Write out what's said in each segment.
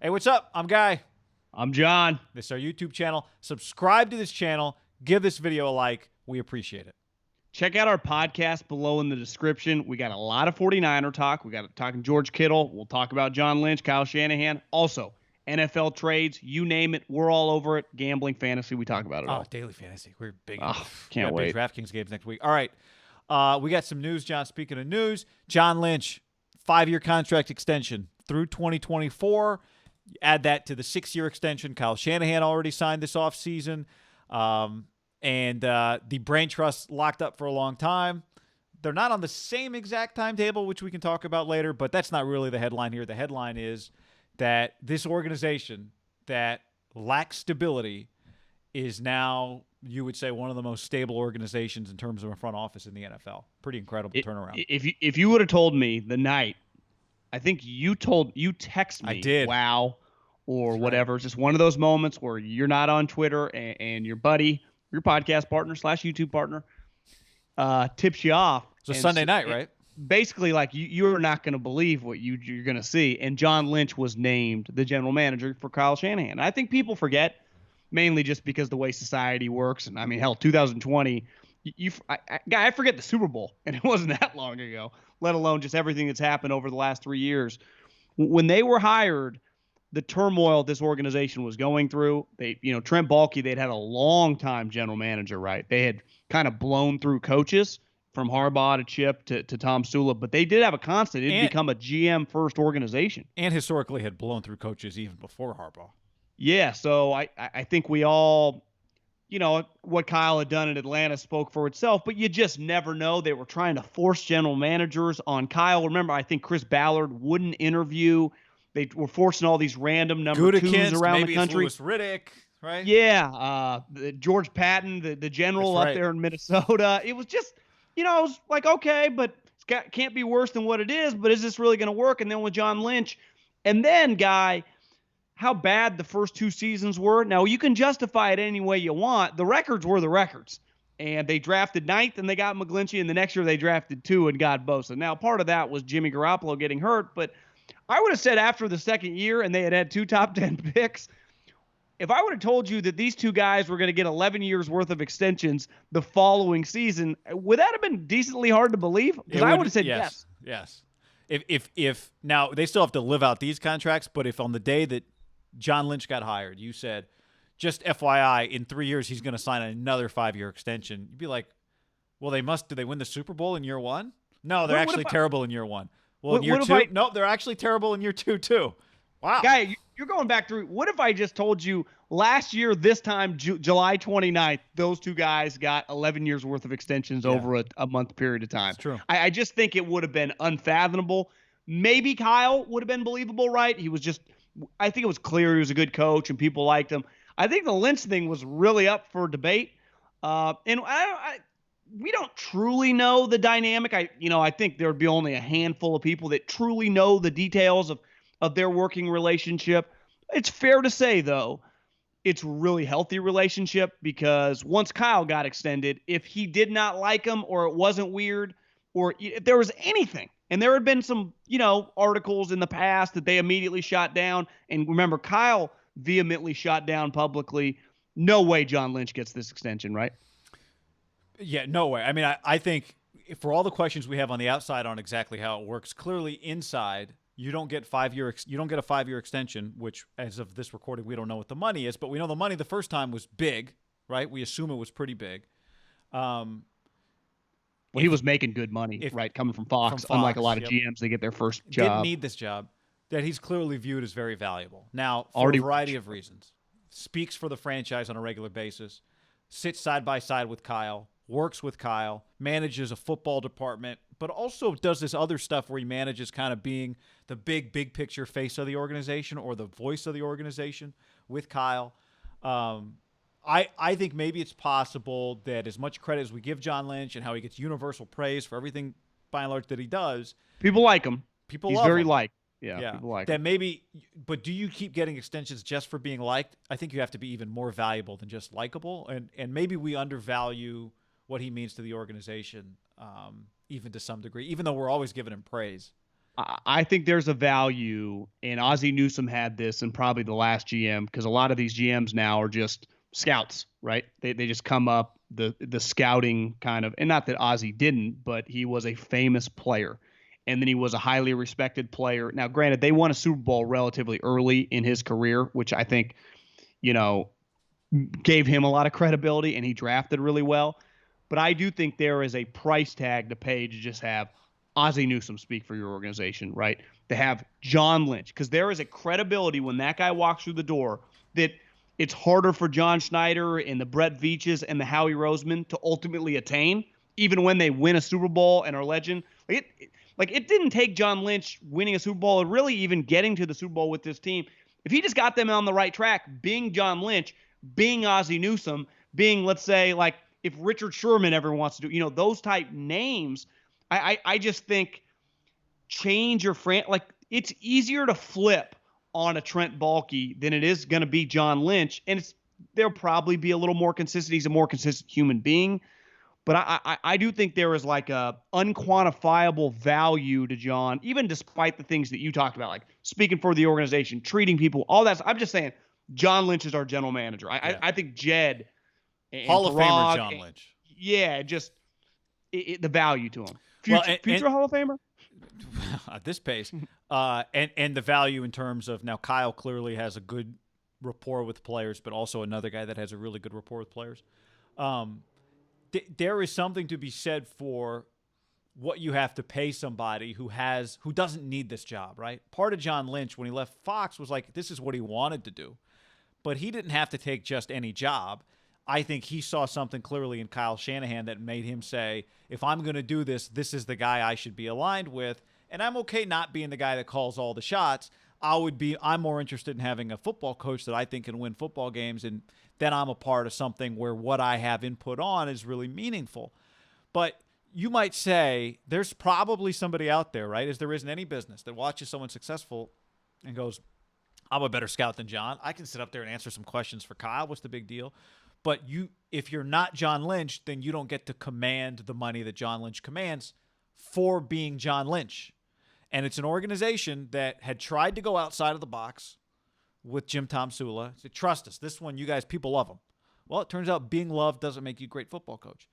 Hey, what's up? I'm Guy. I'm John. This is our YouTube channel. Subscribe to this channel. Give this video a like. We appreciate it. Check out our podcast below in the description. We got a lot of 49er talk. We got talking George Kittle. We'll talk about John Lynch, Kyle Shanahan. Also, NFL trades, you name it. We're all over it. Gambling, fantasy, we talk about it all. Daily fantasy. We're big. Can't wait. Big DraftKings games next week. All right. We got some news, John. Speaking of news, John Lynch, 5-year contract extension through 2024. Add that to the 6-year extension. Kyle Shanahan already signed this offseason. And the brain trust locked up for a long time. They're not on the same exact timetable, which we can talk about later, but that's not really the headline here. The headline is that this organization that lacks stability is now, you would say, one of the most stable organizations in terms of a front office in the NFL. Pretty incredible turnaround. If you would have told me the night, I think you text me, I did. Wow, or That's whatever. right. It's just one of those moments where you're not on Twitter and your buddy, your podcast partner / YouTube partner, tips you off. It's a Sunday night, right? Basically, like you're not going to believe what you're going to see. And John Lynch was named the general manager for Kyle Shanahan. I think people forget, mainly just because the way society works. And I mean, hell, 2020, I forget the Super Bowl, and it wasn't that long ago, let alone just everything that's happened over the last 3 years. When they were hired, the turmoil this organization was going through, Trent Baalke, they'd had a long time general manager, right? They had kind of blown through coaches from Harbaugh to Chip to Tom Sula, but they did have a constant. It'd become a GM first organization. And historically had blown through coaches even before Harbaugh. Yeah, so I think we all, what Kyle had done in Atlanta spoke for itself, but you just never know. They were trying to force general managers on Kyle. Remember, I think Chris Ballard wouldn't interview. They were forcing all these random number twos around the country. Maybe it's Louis Riddick, right? Yeah, George Patton, the general up there in Minnesota. It was just, it was like, okay, but it can't be worse than what it is, but is this really going to work? And then with John Lynch, and then, Guy, how bad the first 2 seasons were. Now, you can justify it any way you want. The records were the records. And they drafted 9th, and they got McGlinchey, and the next year they drafted 2 and got Bosa. Now, part of that was Jimmy Garoppolo getting hurt, but I would have said after the second year and they had 2 top 10 picks, if I would have told you that these 2 guys were going to get 11 years worth of extensions the following season, would that have been decently hard to believe? Because I would have said yes. Yes. If now they still have to live out these contracts, but if on the day that John Lynch got hired, you said, just FYI, in 3 years he's going to sign another 5-year extension, you'd be like, well, did they win the Super Bowl in year 1? No, they're actually terrible in year 1. Well, in year 2, no, they're actually terrible in year 2 too. Wow. Guy, you're going back through. What if I just told you last year, this time, July 29th, those 2 guys got 11 years worth of extensions over a month period of time? That's true. I just think it would have been unfathomable. Maybe Kyle would have been believable, right? I think it was clear he was a good coach and people liked him. I think the Lynch thing was really up for debate. We don't truly know the dynamic. I think there would be only a handful of people that truly know the details of their working relationship. It's fair to say, though, it's a really healthy relationship because once Kyle got extended, if he did not like him or it wasn't weird or if there was anything, and there had been some, articles in the past that they immediately shot down. And remember, Kyle vehemently shot down publicly. No way John Lynch gets this extension, right? Yeah, no way. I mean, I think for all the questions we have on the outside on exactly how it works, clearly inside you don't get a 5-year extension, which as of this recording we don't know what the money is, but we know the money the first time was big, right? We assume it was pretty big. Well, he was making good money, right, coming from Fox, unlike a lot of GMs, they get their first job. Didn't need this job, that he's clearly viewed as very valuable. Now, for a variety of reasons. Speaks for the franchise on a regular basis, sits side by side with Kyle, works with Kyle, manages a football department, but also does this other stuff where he manages kind of being the big picture face of the organization or the voice of the organization with Kyle. I think maybe it's possible that as much credit as we give John Lynch and how he gets universal praise for everything by and large that he does, people like him. People He's love very him. liked. Yeah, people like that him. maybe, but do you keep getting extensions just for being liked? I think you have to be even more valuable than just likable, and maybe we undervalue what he means to the organization, even to some degree, even though we're always giving him praise. I think there's a value, and Ozzie Newsome had this, and probably the last GM, because a lot of these GMs now are just scouts, right? They just come up the scouting kind of, and not that Ozzie didn't, but he was a famous player, and then he was a highly respected player. Now, granted, they won a Super Bowl relatively early in his career, which I think, you know, gave him a lot of credibility, and he drafted really well. But I do think there is a price tag to pay to just have Ozzie Newsome speak for your organization, right? To have John Lynch, because there is a credibility when that guy walks through the door that it's harder for John Schneider and the Brett Veaches and the Howie Roseman to ultimately attain, even when they win a Super Bowl and are legend. Like it didn't take John Lynch winning a Super Bowl and really even getting to the Super Bowl with this team. If he just got them on the right track, being John Lynch, being Ozzie Newsome, being, let's say, like if Richard Sherman ever wants to do, those type names, I just think change your like it's easier to flip on a Trent Baalke than it is going to be John Lynch, and there'll probably be a little more consistent. He's a more consistent human being, but I do think there is like a unquantifiable value to John, even despite the things that you talked about, like speaking for the organization, treating people, all that. I'm just saying, John Lynch is our general manager. I think Jed and Hall of Famer Parag, John Lynch. Yeah, just the value to him. Future Hall of Famer? At this pace. And the value in terms of, now Kyle clearly has a good rapport with players, but also another guy that has a really good rapport with players. There is something to be said for what you have to pay somebody who doesn't need this job, right? Part of John Lynch when he left Fox was like, this is what he wanted to do. But he didn't have to take just any job. I think he saw something clearly in Kyle Shanahan that made him say, if I'm going to do this, this is the guy I should be aligned with. And I'm okay not being the guy that calls all the shots. I'm more interested in having a football coach that I think can win football games, and then I'm a part of something where what I have input on is really meaningful. But you might say there's probably somebody out there, right, as there is in any business, that watches someone successful and goes, I'm a better scout than John. I can sit up there and answer some questions for Kyle. What's the big deal? But if you're not John Lynch, then you don't get to command the money that John Lynch commands for being John Lynch. And it's an organization that had tried to go outside of the box with Jim Tomsula. Said, trust us, this one, you guys, people love him. Well, it turns out being loved doesn't make you a great football coach.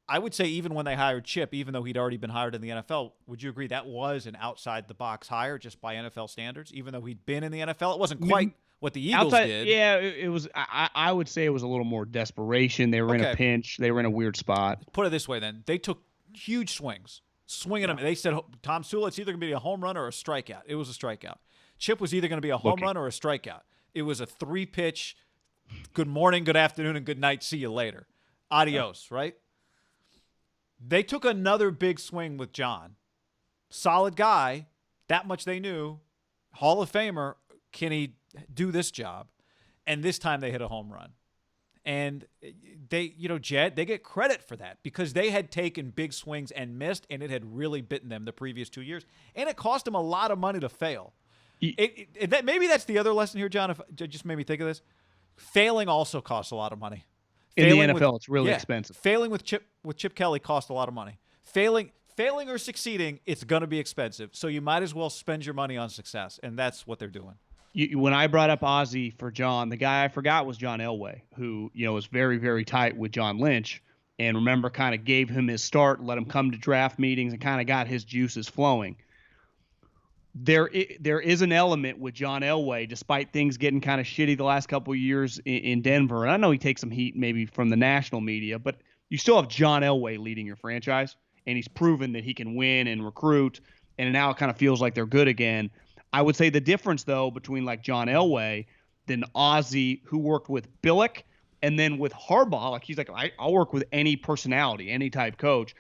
I would say even when they hired Chip, even though he'd already been hired in the NFL, would you agree that was an outside-the-box hire just by NFL standards? Even though he'd been in the NFL, it wasn't quite what the Eagles did. Yeah, it was. I would say it was a little more desperation. They were in a pinch. They were in a weird spot. Put it this way, then. They took huge swings. Swinging them. They said, Tomsula, it's either going to be a home run or a strikeout. It was a strikeout. Chip was either going to be a home run or a strikeout. It was a 3-pitch, good morning, good afternoon, and good night, see you later. Adios, right? They took another big swing with John. Solid guy. That much they knew. Hall of Famer. Can he do this job? And this time they hit a home run. And they, Jed, they get credit for that because they had taken big swings and missed, and it had really bitten them the previous 2 years. And it cost them a lot of money to fail. Maybe that's the other lesson here, John. If it just made me think of this. Failing also costs a lot of money. In the NFL, it's really expensive. Failing with Chip Kelly cost a lot of money. Failing or succeeding, it's going to be expensive. So you might as well spend your money on success, and that's what they're doing. When I brought up Ozzie for John, the guy I forgot was John Elway, who was very, very tight with John Lynch, and remember kind of gave him his start, let him come to draft meetings, and kind of got his juices flowing. There is an element with John Elway, despite things getting kind of shitty the last couple of years in Denver. And I know he takes some heat maybe from the national media, but you still have John Elway leading your franchise, and he's proven that he can win and recruit, and now it kind of feels like they're good again. I would say the difference, though, between like John Elway than Ozzie, who worked with Billick, and then with Harbaugh, like he's like, I'll work with any personality, any type coach.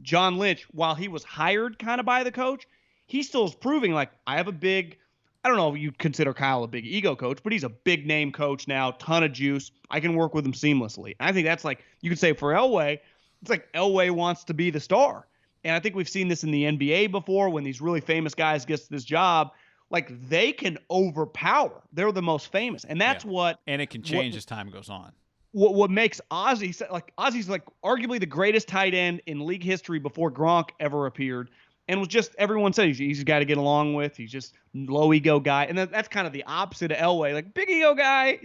John Lynch, while he was hired kind of by the coach, he still is proving like I have a big, I don't know if you'd consider Kyle a big ego coach, but he's a big name coach now, ton of juice. I can work with him seamlessly. And I think that's like, you could say for Elway, it's like Elway wants to be the star. And I think we've seen this in the NBA before when these really famous guys get this job. Like they can overpower. They're the most famous. And that's what. And it can change as time goes on. What makes Ozzie's like arguably the greatest tight end in league history before Gronk ever appeared. and was just, everyone said he's got to get along with. He's just low ego guy. And that's kind of the opposite of Elway, like big ego guy,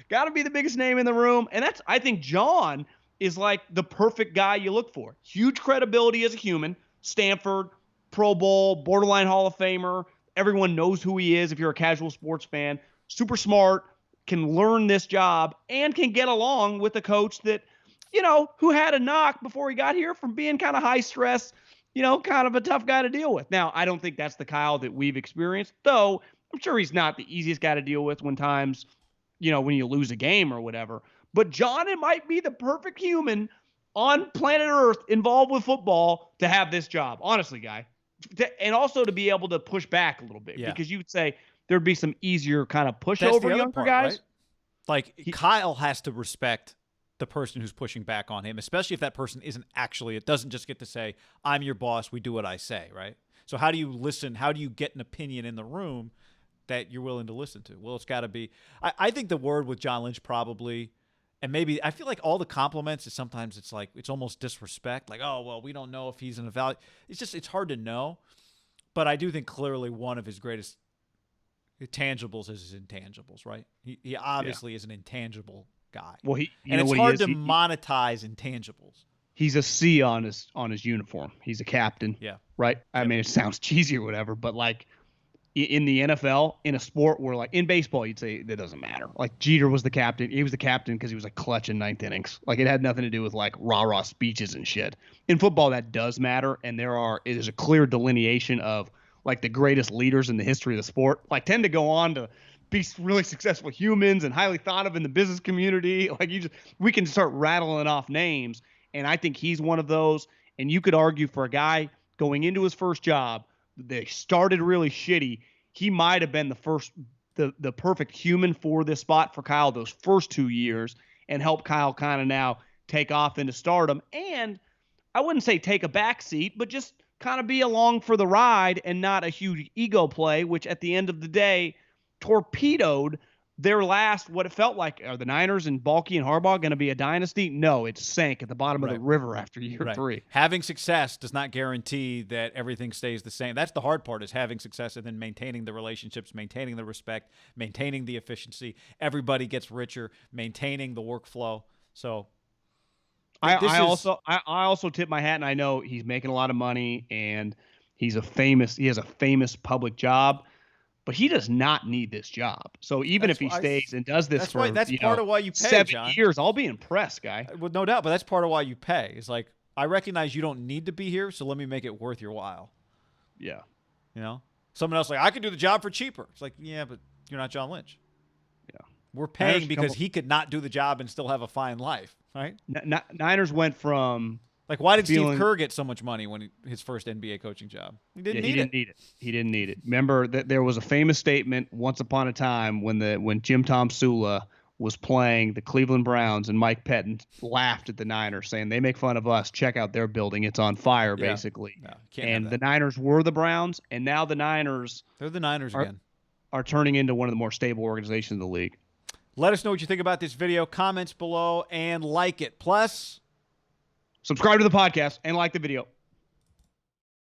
got to be the biggest name in the room. And I think John is like the perfect guy you look for. Huge credibility as a human, Stanford, Pro Bowl, borderline Hall of Famer. Everyone knows who he is if you're a casual sports fan. Super smart, can learn this job, and can get along with a coach that, who had a knock before he got here from being kind of high stress, kind of a tough guy to deal with. Now, I don't think that's the Kyle that we've experienced, though I'm sure he's not the easiest guy to deal with when you lose a game or whatever. But John, it might be the perfect human on planet Earth involved with football to have this job. Honestly, guy. And also to be able to push back a little bit, because you'd say there'd be some easier kind of pushover younger guys. Right? Like Kyle has to respect the person who's pushing back on him, especially if that person isn't actually, it doesn't just get to say, I'm your boss, we do what I say, right? So how do you listen? How do you get an opinion in the room that you're willing to listen to? Well, it's got to be, I think the word with John Lynch probably, and maybe I feel like all the compliments is sometimes it's like, it's almost disrespect. Like, oh, well, we don't know if he's an evaluate. It's hard to know. But I do think clearly one of his greatest tangibles is his intangibles, right? He obviously is an intangible guy. Well, it's hard to monetize intangibles. He's a C on his uniform. He's a captain. Yeah. Right? I mean, it sounds cheesy or whatever, but like in the NFL, in a sport where like in baseball, you'd say that doesn't matter. Like Jeter was the captain. He was the captain because he was a clutch in ninth innings. Like it had nothing to do with like rah-rah speeches and shit. In football, that does matter. And it is a clear delineation of like the greatest leaders in the history of the sport, like tend to go on to be really successful humans and highly thought of in the business community. Like we can start rattling off names. And I think he's one of those. And you could argue for a guy going into his first job, they started really shitty. He might have been the perfect human for this spot for Kyle those first 2 years and help Kyle kind of now take off into stardom. And I wouldn't say take a back seat, but just kind of be along for the ride and not a huge ego play, which at the end of the day torpedoed their last, what it felt like. Are the Niners and Balky and Harbaugh going to be a dynasty? No, it sank at the bottom of the river after year 3. Having success does not guarantee that everything stays the same. That's the hard part, is having success and then maintaining the relationships, maintaining the respect, maintaining the efficiency. Everybody gets richer, maintaining the workflow. So I also tip my hat, and I know he's making a lot of money and he has a famous public job. But he does not need this job. So even if he stays and does this for part of why you pay, 7 John. years, I'll be impressed, guy. Well, no doubt, but that's part of why you pay. It's like, I recognize you don't need to be here, so let me make it worth your while. Yeah. Someone else like, I could do the job for cheaper. It's like, yeah, but you're not John Lynch. Yeah. We're paying because he could not do the job and still have a fine life, right? Niners went from... Like, why did Steve Kerr get so much money when his first NBA coaching job? He didn't need it. He didn't need it. Remember that there was a famous statement once upon a time when Jim Tom Sula was playing the Cleveland Browns and Mike Pettin laughed at the Niners saying, they make fun of us. Check out their building. It's on fire, basically. No, and the Niners were the Browns, and now the Niners... They're the Niners again. Are turning into one of the more stable organizations in the league. Let us know what you think about this video. Comments below and like it. Plus... subscribe to the podcast and like the video.